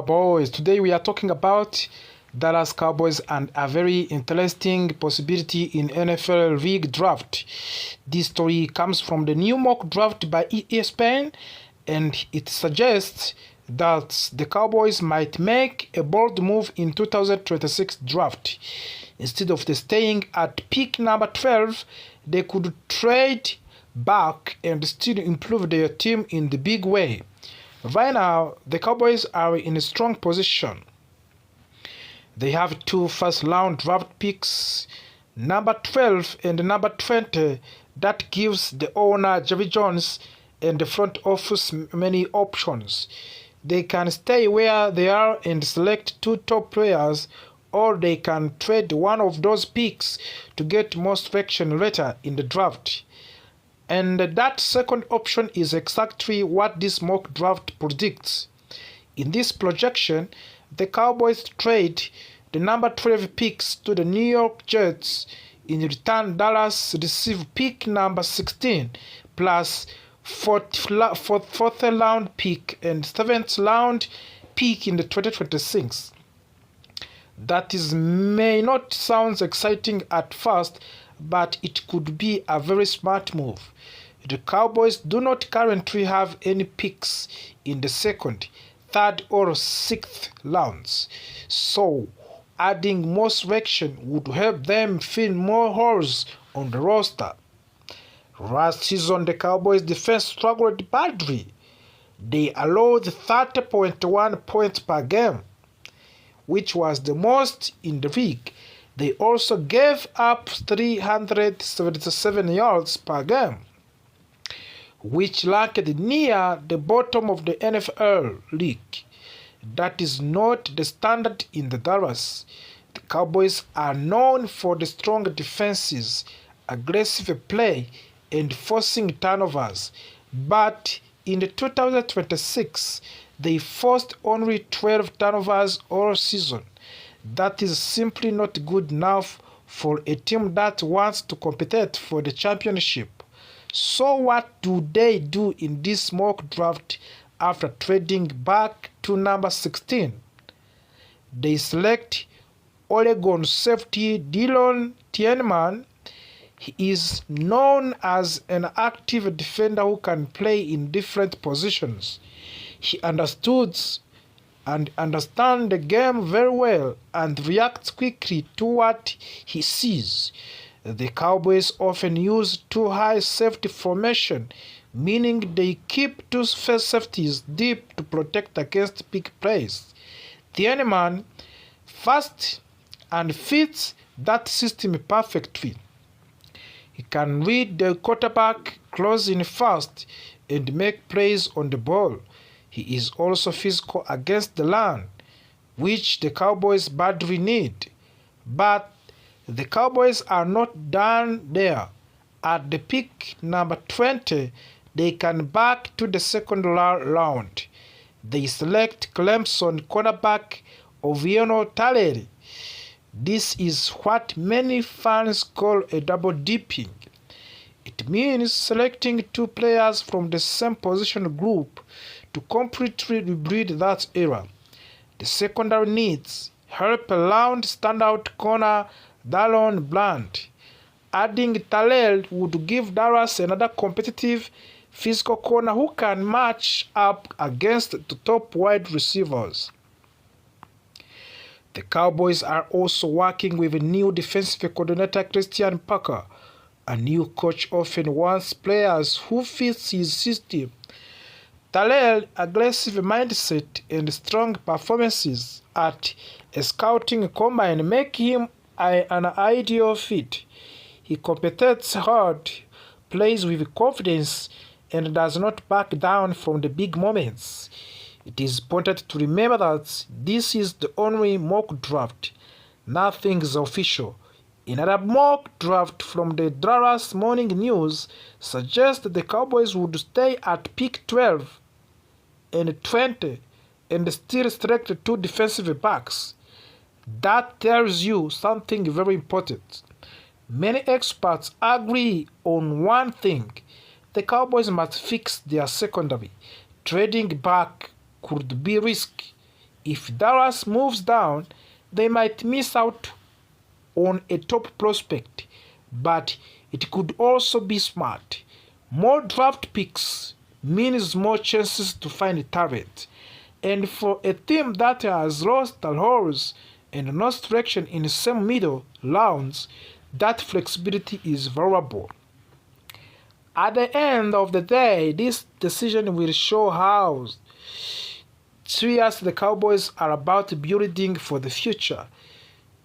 Boys, today we are talking about Dallas Cowboys and a very interesting possibility in NFL rig draft. This story comes from the new mock draft by ESPN, and it suggests that the Cowboys might make a bold move in 2026 draft. Instead of staying at pick number 12, they could trade back and still improve their team in the big way. Right now, the Cowboys are in a strong position. They have two first-round draft picks, number 12 and number 20, that gives the owner Jerry Jones and the front office many options. They can stay where they are and select two top players, or they can trade one of those picks to get more selection later in the draft. And that second option is exactly what this mock draft predicts. In this projection, the Cowboys trade the number 12 picks to the New York Jets. In return, Dallas receive pick number 16 plus fourth round pick and seventh round pick in the 2026. That may not sound exciting at first, but it could be a very smart move. The Cowboys do not currently have any picks in the second, third, or sixth rounds, so adding more selection would help them fill more holes on the roster. Last season, the Cowboys' defense struggled badly. They allowed 30.1 points per game, which was the most in the league. They also gave up 377 yards per game, which ranked near the bottom of the NFL league. That is not the standard in the Dallas. The Cowboys are known for the strong defenses, aggressive play, and forcing turnovers. But in the 2026, they forced only 12 turnovers all season. That is simply not good enough for a team that wants to compete for the championship. So what do they do in this mock draft after trading back to number 16? They select Oregon safety Dillon Tienman. He is known as an active defender who can play in different positions. He understands the game very well and reacts quickly to what he sees. The Cowboys often use two high safety formation, meaning they keep two safeties deep to protect against big plays. The enemy fast and fits that system perfectly. He can read the quarterback close in fast and make plays on the ball. He is also physical against the run, which the Cowboys badly need. But the Cowboys are not done there. At the pick number 20, they can back to the second round. They select Clemson cornerback Oviano Taleri. This is what many fans call a double dipping. It means selecting two players from the same position group to completely rebuild that era. The secondary needs help around standout corner Dallon Bland. Adding Talel would give Dallas another competitive physical corner who can match up against the top wide receivers. The Cowboys are also working with a new defensive coordinator Christian Parker. A new coach often wants players who fit his system. Talel's aggressive mindset and strong performances at a scouting combine make him an ideal fit. He competes hard, plays with confidence, and does not back down from the big moments. It is important to remember that this is the only mock draft. Nothing is official. Another mock draft from the Dallas Morning News suggests that the Cowboys would stay at pick 12 and 20 and still select two defensive backs. That tells you something very important. Many experts agree on one thing: the Cowboys must fix their secondary. Trading back could be risky. If Dallas moves down, they might miss out on a top prospect, but it could also be smart. More draft picks means more chances to find talent. And for a team that has lost the horse and no direction in some middle rounds, that flexibility is valuable. At the end of the day, this decision will show how serious the Cowboys are about building for the future.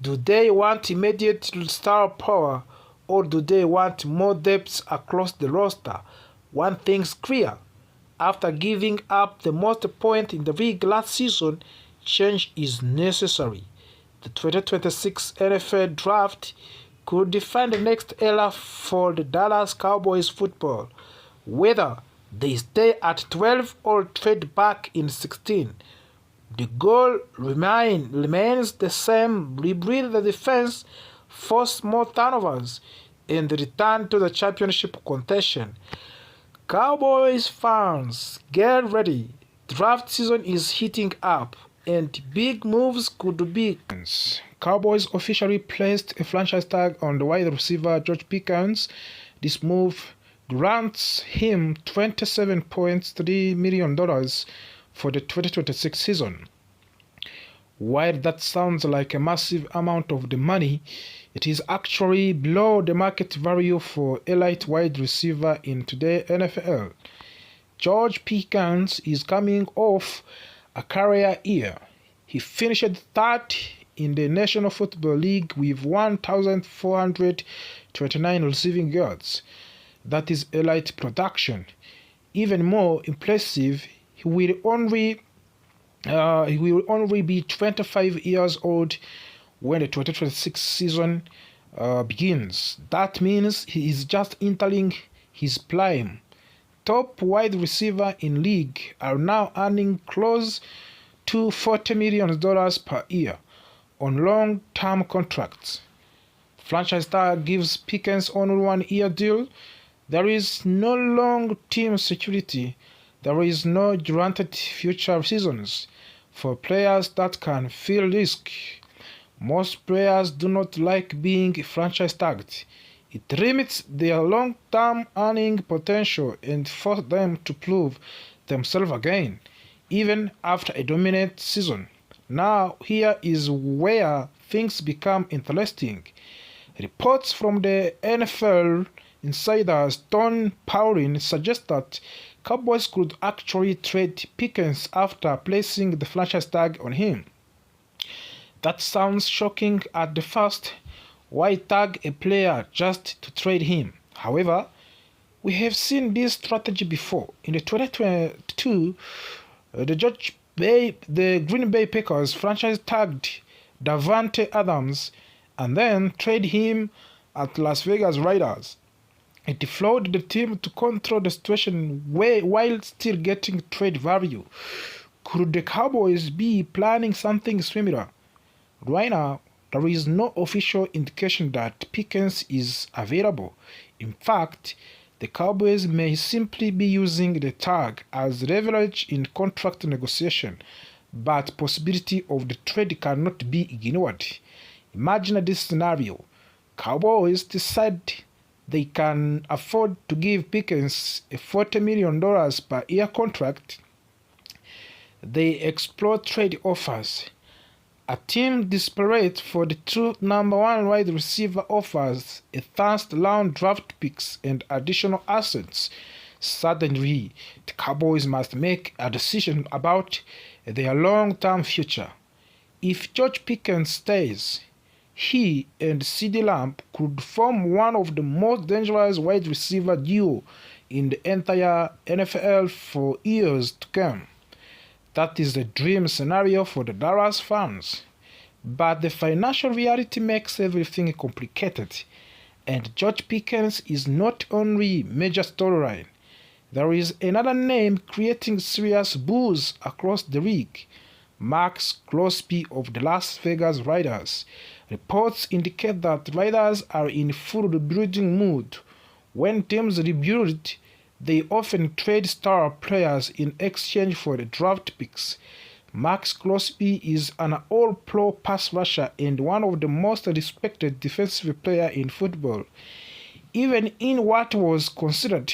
Do they want immediate star power, or do they want more depth across the roster? One thing's clear. After giving up the most points in the league last season, change is necessary. The 2026 NFL Draft could define the next era for the Dallas Cowboys football. Whether they stay at 12 or trade back in 16, the goal remains the same: rebuild the defense, force more turnovers, and return to the championship contention. Cowboys fans, get ready. Draft season is heating up, and big moves could be. Cowboys officially placed a franchise tag on the wide receiver George Pickens. This move grants him $27.3 million for the 2026 season. While that sounds like a massive amount of the money, it is actually below the market value for elite wide receiver in today's NFL. George Pickens is coming off a career year. He finished third in the National Football League with 1,429 receiving yards. That is elite production. Even more impressive, he will only be 25 years old when the 2026 season begins. That means he is just entering his prime. Top wide receiver in league are now earning close to $40 million per year on long-term contracts. Franchise tag gives Pickens only 1-year deal. There is no long-term security. There is no guaranteed future seasons for players that can feel risk. Most players do not like being franchise tagged. It limits their long-term earning potential and forces them to prove themselves again, even after a dominant season. Now, here is where things become interesting. Reports from the NFL insiders Don Paulin suggest that Cowboys could actually trade Pickens after placing the franchise tag on him. That sounds shocking at the first. Why tag a player just to trade him? However, we have seen this strategy before. In the 2022, the Green Bay Packers franchise tagged Davante Adams and then traded him at Las Vegas Raiders. It allowed the team to control the situation while still getting trade value. Could the Cowboys be planning something similar? Right now, there is no official indication that Pickens is available. In fact, the Cowboys may simply be using the tag as leverage in contract negotiation, but possibility of the trade cannot be ignored. Imagine this scenario. Cowboys decide they can afford to give Pickens a $40 million per year contract. They explore trade offers. A team desperate for the true number one wide receiver offers a first-round draft picks and additional assets. Suddenly, the Cowboys must make a decision about their long-term future. If George Pickens stays, he and CeeDee Lamb could form one of the most dangerous wide receiver duo in the entire NFL for years to come. That is the dream scenario for the Dallas fans. But the financial reality makes everything complicated, and George Pickens is not only major storyline. There is another name creating serious buzz across the league: Maxx Crosby of the Las Vegas Raiders. Reports indicate that Raiders are in full rebuilding mood. When teams rebuild, they often trade star players in exchange for the draft picks. Maxx Crosby is an all-pro pass rusher and one of the most respected defensive players in football. Even in what was considered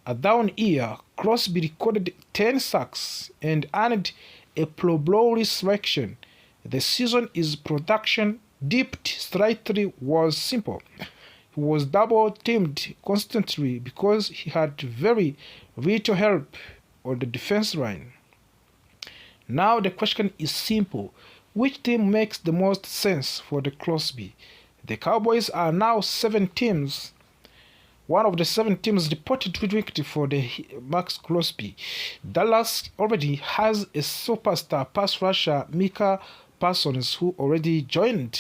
a down year, Crosby recorded 10 sacks and earned a Pro Bowl selection. The season his production dipped slightly was simple. He was double-teamed constantly because he had very little help on the defense line. Now the question is simple. Which team makes the most sense for the Crosby? The Cowboys are now 7 teams. One of the 7 teams reported rejected for the Maxx Crosby. Dallas already has a superstar pass rusher, Micah Parsons, who already gone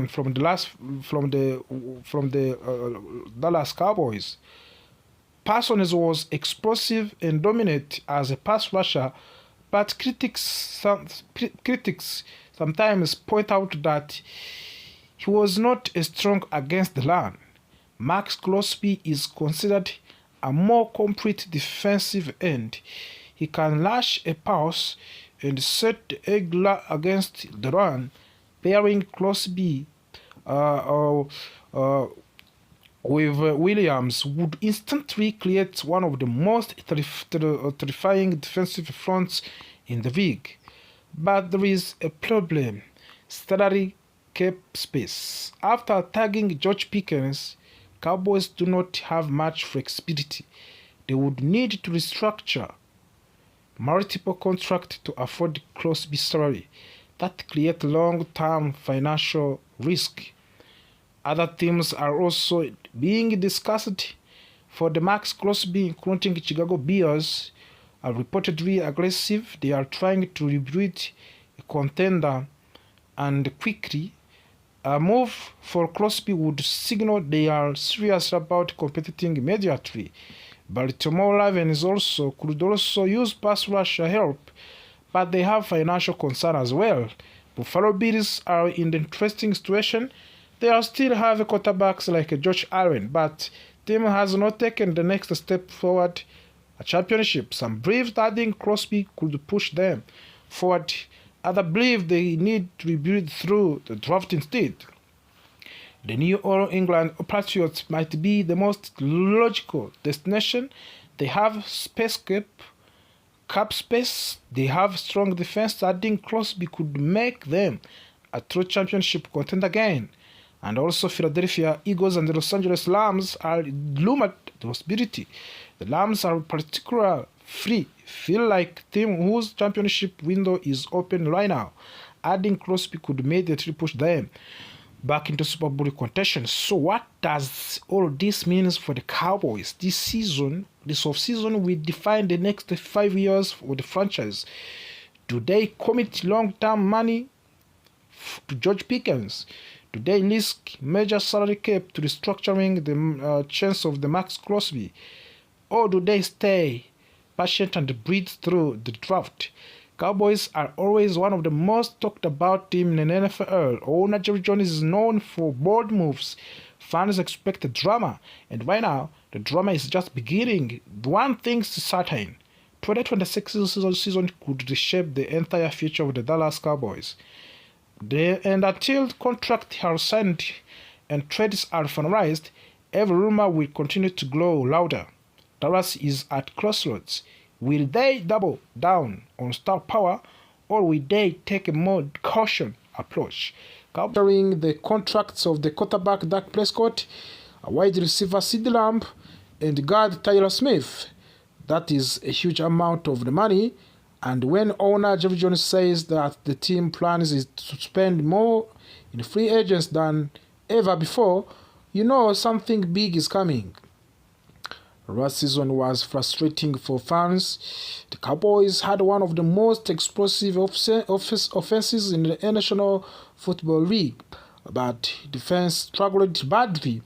from the Dallas Cowboys. Parsons was explosive and dominant as a pass rusher, but critics sometimes point out that he was not as strong against the run. Maxx Crosby is considered a more complete defensive end. He can lash a pass and set the egg against the run. Pairing Crosby with Williams would instantly create one of the most terrifying defensive fronts in the league. But there is a problem: salary cap space. After tagging George Pickens, Cowboys do not have much flexibility. They would need to restructure multiple contracts to afford Crosby's salary. That creates long-term financial risk. Other teams are also being discussed for the Maxx Crosby, including Chicago Bears, are reportedly aggressive. They are trying to rebuild a contender, and quickly. A move for Crosby would signal they are serious about competing immediately. Baltimore Ravens could also use pass rusher help, but they have financial concern as well. Buffalo Bills are in the interesting situation. They still have quarterbacks like Josh Allen, but team has not taken the next step forward, a championship. Some believe adding Crosby could push them forward. Others believe they need to rebuild through the draft instead. The New England Patriots might be the most logical destination. They have cap space, they have strong defense. Adding Crosby could make them a true championship contender again. And also Philadelphia Eagles and the Los Angeles Rams are loom at the possibility. The Rams are particularly feel like a team whose championship window is open right now. Adding Crosby could immediately push them back into Super Bowl contention. So what does all this mean for the Cowboys? This offseason will define the next 5 years for the franchise. Do they commit long-term money to George Pickens? Do they risk major salary cap to restructuring the chance of the Maxx Crosby? Or do they stay patient and breathe through the draft? Cowboys are always one of the most talked about teams in the NFL. Owner Jerry Jones is known for bold moves. Fans expect drama, and right now, the drama is just beginning. One thing's certain: 2026 season could reshape the entire future of the Dallas Cowboys. And until contracts are signed and trades are finalized, every rumor will continue to grow louder. Dallas is at crossroads. Will they double down on star power, or will they take a more cautious approach? Covering the contracts of the quarterback Dak Prescott, a wide receiver CeeDee Lamb, and guard Tyler Smith. That is a huge amount of the money. And when owner Jerry Jones says that the team plans is to spend more in free agents than ever before, you know something big is coming. Last season was frustrating for fans. The Cowboys had one of the most explosive offenses in the National Football League, but defense struggled badly.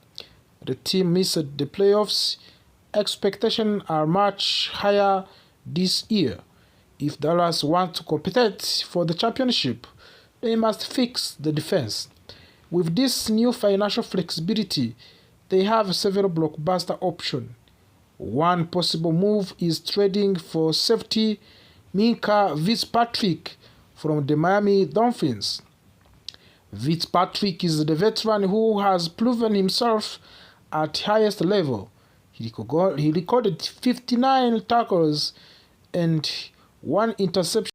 The team missed the playoffs. Expectations are much higher this year. If Dallas want to compete for the championship, they must fix the defense. With this new financial flexibility, they have several blockbuster options. One possible move is trading for safety Minkah Fitzpatrick from the Miami Dolphins. Fitzpatrick is the veteran who has proven himself at highest level. He recorded 59 tackles and 1 interception